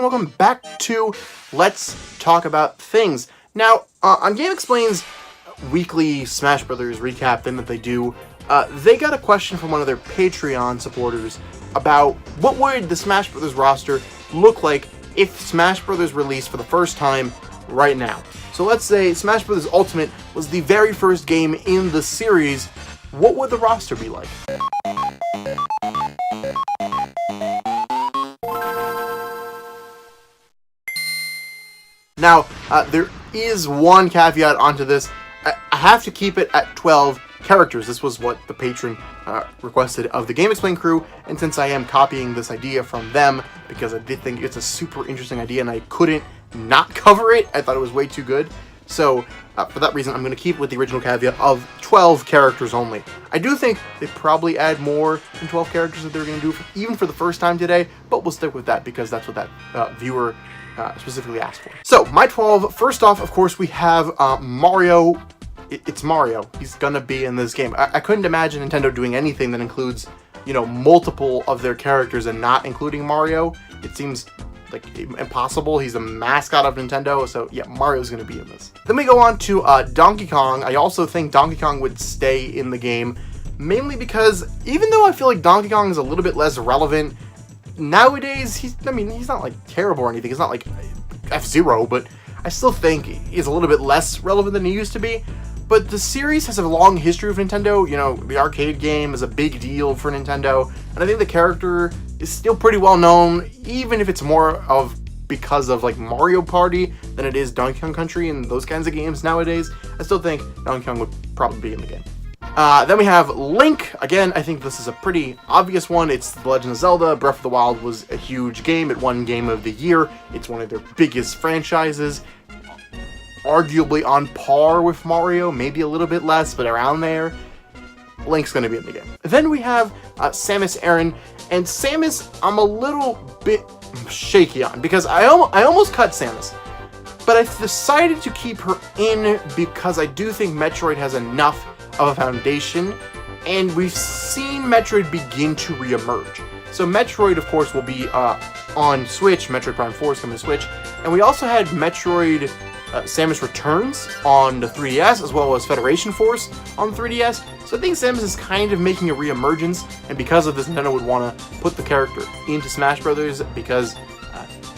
everyone, welcome back to Let's Talk About Things. Now, on Game Explain's weekly Smash Brothers recap thing that they do, they got a question from one of their Patreon supporters about what would the Smash Brothers roster look like if Smash Brothers released for the first time right now. So let's say Smash Brothers Ultimate was the very first game in the series, what would the roster be like? Now, there is one caveat onto this. I have to keep it at 12 characters. This was what the patron requested of the Game Explain crew, and since I am copying this idea from them, because I did think it's a super interesting idea and I couldn't not cover it, I thought it was way too good. So, for that reason, I'm going to keep with the original caveat of 12 characters only. I do think they probably add more than 12 characters that they're going to do, even for the first time today, but we'll stick with that because that's what that viewer specifically asked for. So, my 12, first off, of course, we have Mario. It's Mario. He's gonna be in this game. I couldn't imagine Nintendo doing anything that includes, multiple of their characters and not including Mario. It seems like impossible. He's a mascot of Nintendo, so yeah, Mario's gonna be in this. Then we go on to Donkey Kong. I also think Donkey Kong would stay in the game, mainly because even though I feel like Donkey Kong is a little bit less relevant nowadays, he's not like terrible or anything. He's not like F-Zero, but I still think he's a little bit less relevant than he used to be. But the series has a long history of Nintendo. The arcade game is a big deal for Nintendo, and I think the character is still pretty well known, even if it's more of because of like Mario Party than it is Donkey Kong Country and those kinds of games nowadays. I still think Donkey Kong would probably be in the game. Then we have Link. Again, I think this is a pretty obvious one. It's The Legend of Zelda. Breath of the Wild was a huge game. It won Game of the Year. It's one of their biggest franchises. Arguably on par with Mario, maybe a little bit less, but around there. Link's going to be in the game. Then we have Samus Aran. And Samus, I'm a little bit shaky on, because I almost cut Samus. But I decided to keep her in because I do think Metroid has enough of a foundation, and we've seen Metroid begin to re-emerge. So Metroid, of course, will be on Switch. Metroid Prime 4 is coming to Switch. And we also had Metroid Samus Returns on the 3DS, as well as Federation Force on 3DS. So I think Samus is kind of making a re-emergence, and because of this, Nintendo would want to put the character into Smash Brothers, because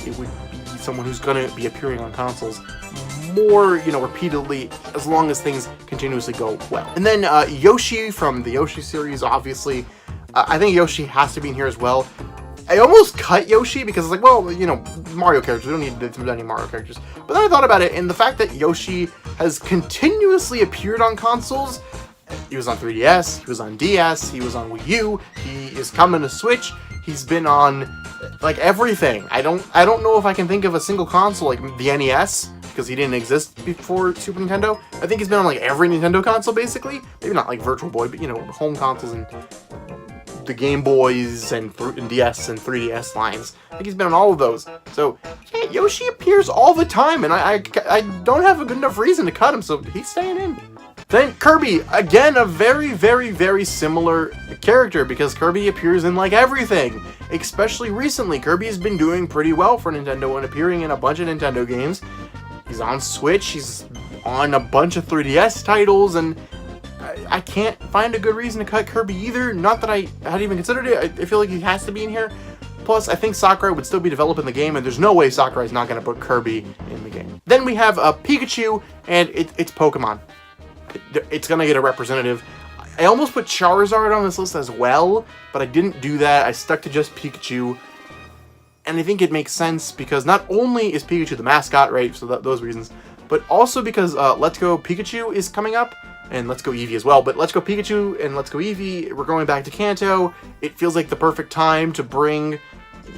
it would be someone who's going to be appearing on consoles more, repeatedly, as long as things continuously go well. And then Yoshi from the Yoshi series, obviously. I think Yoshi has to be in here as well. I almost cut Yoshi because it's like, well, Mario characters, we don't need to do any Mario characters. But then I thought about it, and the fact that Yoshi has continuously appeared on consoles, he was on 3DS, he was on DS, he was on Wii U, he is coming to Switch, he's been on, like, everything. I don't know if I can think of a single console, like the NES, because he didn't exist before Super Nintendo. I think he's been on, like, every Nintendo console, basically. Maybe not, like, Virtual Boy, but, home consoles and the Game Boys and DS and 3DS lines. I think he's been on all of those. So, yeah, Yoshi appears all the time, and I don't have a good enough reason to cut him, so he's staying in. Then Kirby, again, a very, very, very similar character, because Kirby appears in, like, everything. Especially recently, Kirby has been doing pretty well for Nintendo and appearing in a bunch of Nintendo games. He's on Switch, he's on a bunch of 3DS titles, and I can't find a good reason to cut Kirby either. Not that I had even considered it. I feel like he has to be in here. Plus, I think Sakurai would still be developing the game, and there's no way Sakurai's not going to put Kirby in the game. Then we have Pikachu, and it's Pokemon. It's going to get a representative. I almost put Charizard on this list as well, but I didn't do that. I stuck to just Pikachu. And I think it makes sense because not only is Pikachu the mascot, right, so those reasons, but also because Let's Go Pikachu is coming up. And Let's Go Eevee as well, but Let's Go Pikachu and Let's Go Eevee, we're going back to Kanto. It feels like the perfect time to bring, a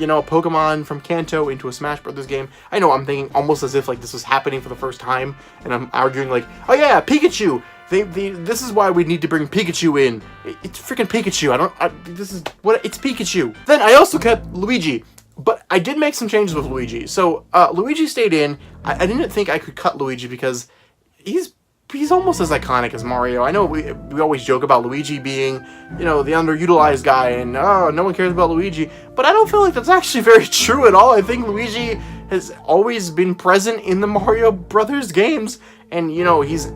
Pokemon from Kanto into a Smash Brothers game. I know I'm thinking almost as if like this was happening for the first time, and I'm arguing like, oh yeah, Pikachu! This is why we need to bring Pikachu in. It's freaking Pikachu. It's Pikachu. Then I also kept Luigi, but I did make some changes with Luigi. So Luigi stayed in. I didn't think I could cut Luigi because he's he's almost as iconic as Mario. I know we always joke about Luigi being, the underutilized guy, and no one cares about Luigi, but I don't feel like that's actually very true at all. I think Luigi has always been present in the Mario Brothers games, and he's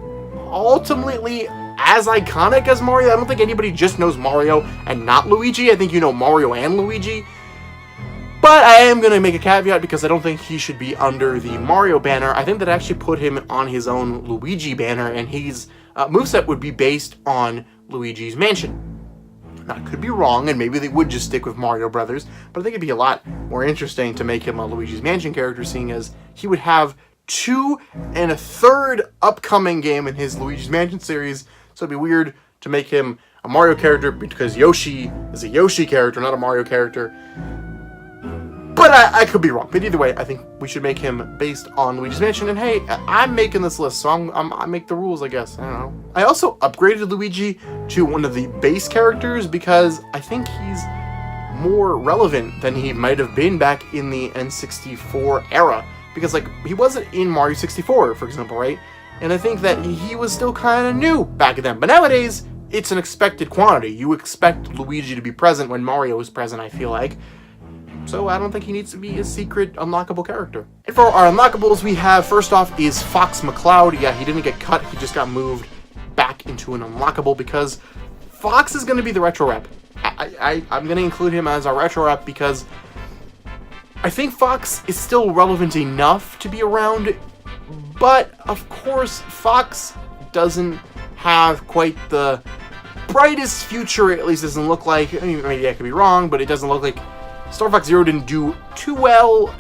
ultimately as iconic as Mario. I don't think anybody just knows Mario and not Luigi. I think Mario and Luigi. But I am going to make a caveat because I don't think he should be under the Mario banner. I think that actually put him on his own Luigi banner, and his moveset would be based on Luigi's Mansion. Now, I could be wrong, and maybe they would just stick with Mario Brothers, but I think it'd be a lot more interesting to make him a Luigi's Mansion character, seeing as he would have 2 and a third upcoming game in his Luigi's Mansion series, so it'd be weird to make him a Mario character because Yoshi is a Yoshi character, not a Mario character. But I could be wrong. But either way, I think we should make him based on Luigi's Mansion. And hey, I'm making this list, so I make the rules, I guess. I don't know. I also upgraded Luigi to one of the base characters because I think he's more relevant than he might have been back in the N64 era. Because, he wasn't in Mario 64, for example, right? And I think that he was still kind of new back then. But nowadays, it's an expected quantity. You expect Luigi to be present when Mario is present, I feel like. So I don't think he needs to be a secret unlockable character. And for our unlockables, we have, first off, is Fox McCloud. Yeah, he didn't get cut. He just got moved back into an unlockable because Fox is going to be the retro rep. I'm going to include him as our retro rep because I think Fox is still relevant enough to be around, but of course, Fox doesn't have quite the brightest future, at least doesn't look like. I mean, maybe I could be wrong, but it doesn't look like Star Fox Zero didn't do too well.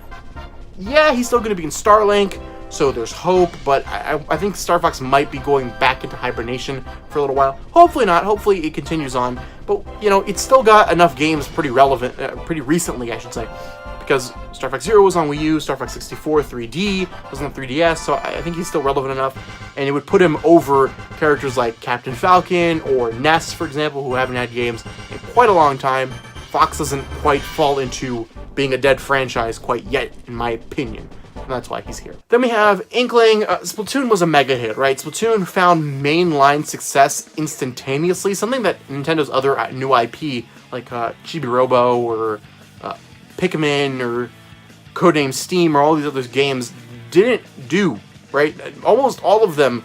Yeah, he's still going to be in Starlink, so there's hope, but I think Star Fox might be going back into hibernation for a little while. Hopefully not. Hopefully it continues on. But, it's still got enough games pretty recently, I should say. Because Star Fox Zero was on Wii U, Star Fox 64 3D was on 3DS, so I think he's still relevant enough. And it would put him over characters like Captain Falcon or Ness, for example, who haven't had games in quite a long time. Fox doesn't quite fall into being a dead franchise quite yet, in my opinion. And that's why he's here. Then we have Inkling. Splatoon was a mega hit, right? Splatoon found mainline success instantaneously, something that Nintendo's other new IP, like Chibi Robo or Pikmin or Codename Steam or all these other games, didn't do, right? Almost all of them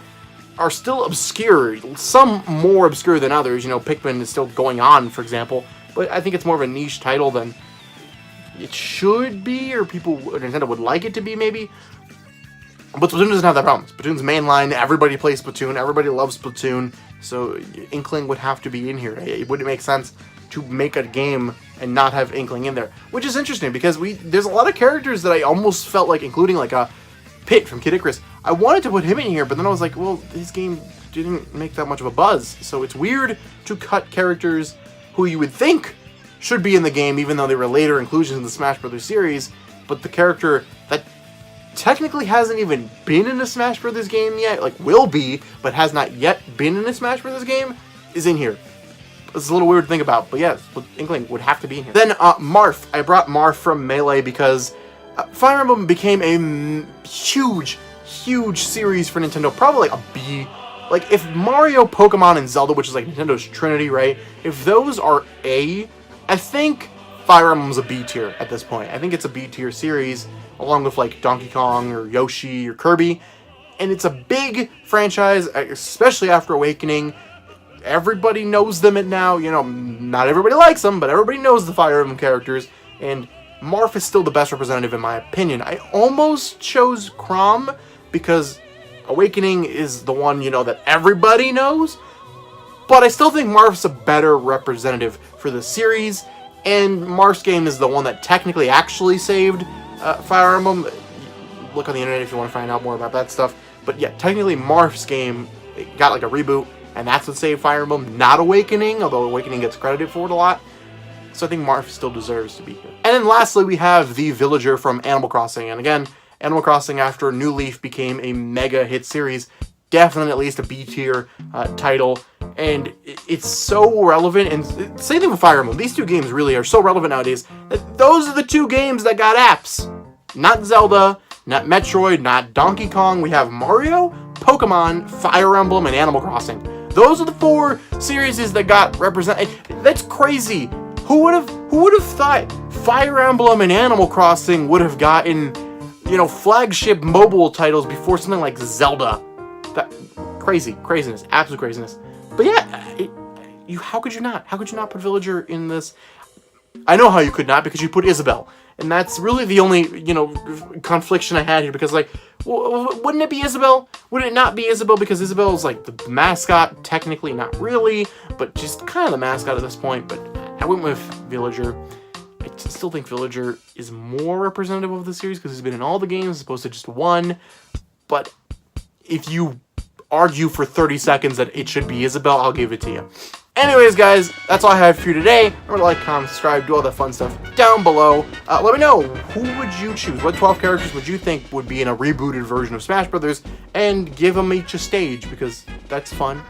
are still obscure. Some more obscure than others. Pikmin is still going on, for example. But I think it's more of a niche title than it should be, or Nintendo would like it to be, maybe. But Splatoon doesn't have that problem. Splatoon's mainline, everybody plays Splatoon, everybody loves Splatoon, so Inkling would have to be in here. It wouldn't make sense to make a game and not have Inkling in there. Which is interesting, because there's a lot of characters that I almost felt like, including like a Pit from Kid Icarus. I wanted to put him in here, but then I was like, well, his game didn't make that much of a buzz, so it's weird to cut characters who you would think should be in the game, even though they were later inclusions in the Smash Bros. Series, but the character that technically hasn't even been in a Smash Bros. Game yet, will be, but has not yet been in a Smash Bros. Game, is in here. It's a little weird to think about, but yes, Inkling would have to be in here. Then, Marth. I brought Marth from Melee because Fire Emblem became a huge series for Nintendo, probably like a B. Like, if Mario, Pokemon, and Zelda, which is like Nintendo's Trinity, right? If those are A, I think Fire Emblem's a B tier at this point. I think it's a B tier series, along with like Donkey Kong or Yoshi or Kirby. And it's a big franchise, especially after Awakening. Everybody knows them now. Not everybody likes them, but everybody knows the Fire Emblem characters. And Marth is still the best representative in my opinion. I almost chose Chrom because Awakening is the one, that everybody knows, but I still think Marth's a better representative for the series, and Marth's game is the one that technically actually saved Fire Emblem. Look on the internet if you want to find out more about that stuff, but yeah, technically Marth's game got like a reboot, and that's what saved Fire Emblem, not Awakening, although Awakening gets credited for it a lot, so I think Marth still deserves to be here. And then lastly, we have the Villager from Animal Crossing, and again, Animal Crossing after New Leaf became a mega hit series, definitely at least a B tier title, and it's so relevant, and same thing with Fire Emblem. These two games really are so relevant nowadays that those are the two games that got apps. Not Zelda, not Metroid, not Donkey Kong. We have Mario, Pokemon, Fire Emblem, and Animal Crossing. Those are the 4 series that got represented. That's crazy. Who would have thought Fire Emblem and Animal Crossing would have gotten, flagship mobile titles before something like Zelda? That craziness, absolute craziness. But yeah, how could you not? How could you not put Villager in this? I know how you could not, because you put Isabelle. And that's really the only, confliction I had here, because, wouldn't it be Isabelle? Would it not be Isabelle? Because Isabelle is, the mascot, technically not really, but just kind of the mascot at this point. But I went with Villager. I still think Villager is more representative of the series, because he's been in all the games as opposed to just one. But if you argue for 30 seconds that it should be Isabelle, I'll give it to you. Anyways, guys, that's all I have for you today. Remember to like, comment, subscribe, do all that fun stuff down below. Let me know, who would you choose? What 12 characters would you think would be in a rebooted version of Smash Brothers? And give them each a stage, because that's fun.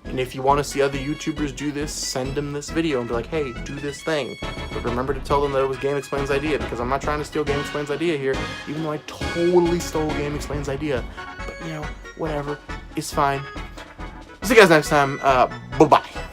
And if you want to see other YouTubers do this, send them this video and be like, hey, do this thing. But remember to tell them that it was Game Explain's idea, because I'm not trying to steal Game Explain's idea here, even though I totally stole Game Explain's idea. But, whatever. It's fine. See you guys next time. Bye-bye.